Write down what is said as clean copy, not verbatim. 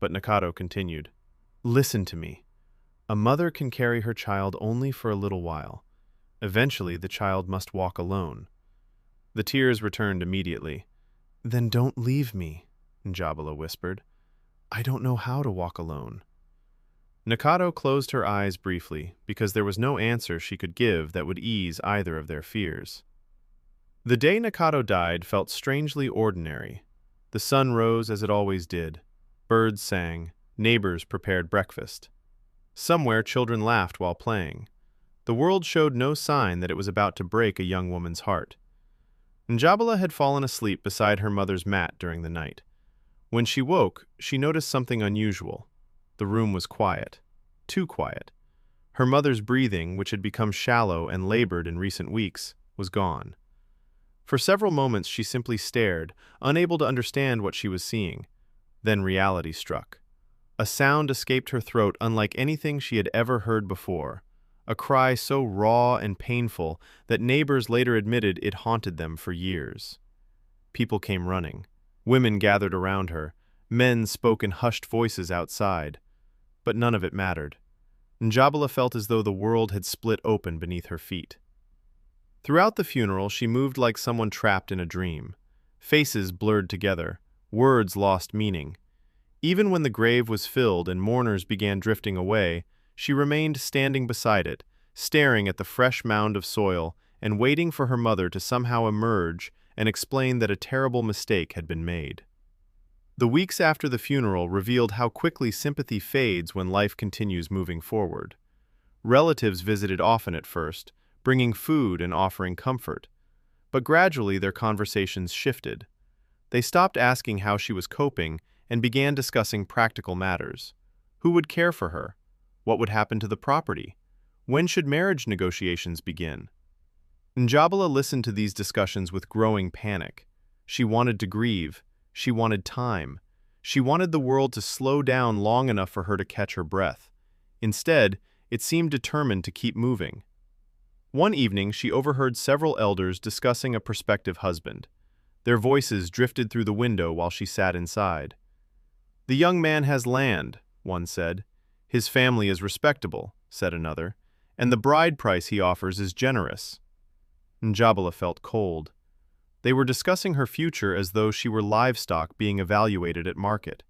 but Nakato continued. Listen to me. A mother can carry her child only for a little while. Eventually, the child must walk alone. The tears returned immediately. Then don't leave me, Njabala whispered. I don't know how to walk alone. Nakato closed her eyes briefly, because there was no answer she could give that would ease either of their fears. The day Nakato died felt strangely ordinary. The sun rose as it always did. Birds sang. Neighbors prepared breakfast. Somewhere children laughed while playing. The world showed no sign that it was about to break a young woman's heart. Njabala had fallen asleep beside her mother's mat during the night. When she woke, she noticed something unusual. The room was quiet. Too quiet. Her mother's breathing, which had become shallow and labored in recent weeks, was gone. For several moments she simply stared, unable to understand what she was seeing. Then reality struck. A sound escaped her throat unlike anything she had ever heard before, a cry so raw and painful that neighbors later admitted it haunted them for years. People came running. Women gathered around her. Men spoke in hushed voices outside. But none of it mattered. Njabala felt as though the world had split open beneath her feet. Throughout the funeral, she moved like someone trapped in a dream. Faces blurred together. Words lost meaning. Even when the grave was filled and mourners began drifting away, she remained standing beside it, staring at the fresh mound of soil and waiting for her mother to somehow emerge and explain that a terrible mistake had been made. The weeks after the funeral revealed how quickly sympathy fades when life continues moving forward. Relatives visited often at first, bringing food and offering comfort. But gradually their conversations shifted. They stopped asking how she was coping and began discussing practical matters. Who would care for her? What would happen to the property? When should marriage negotiations begin? Njabala listened to these discussions with growing panic. She wanted to grieve. She wanted time. She wanted the world to slow down long enough for her to catch her breath. Instead, it seemed determined to keep moving. One evening, she overheard several elders discussing a prospective husband. Their voices drifted through the window while she sat inside. The young man has land, one said. His family is respectable, said another, and the bride price he offers is generous. Njabala felt cold. They were discussing her future as though she were livestock being evaluated at market.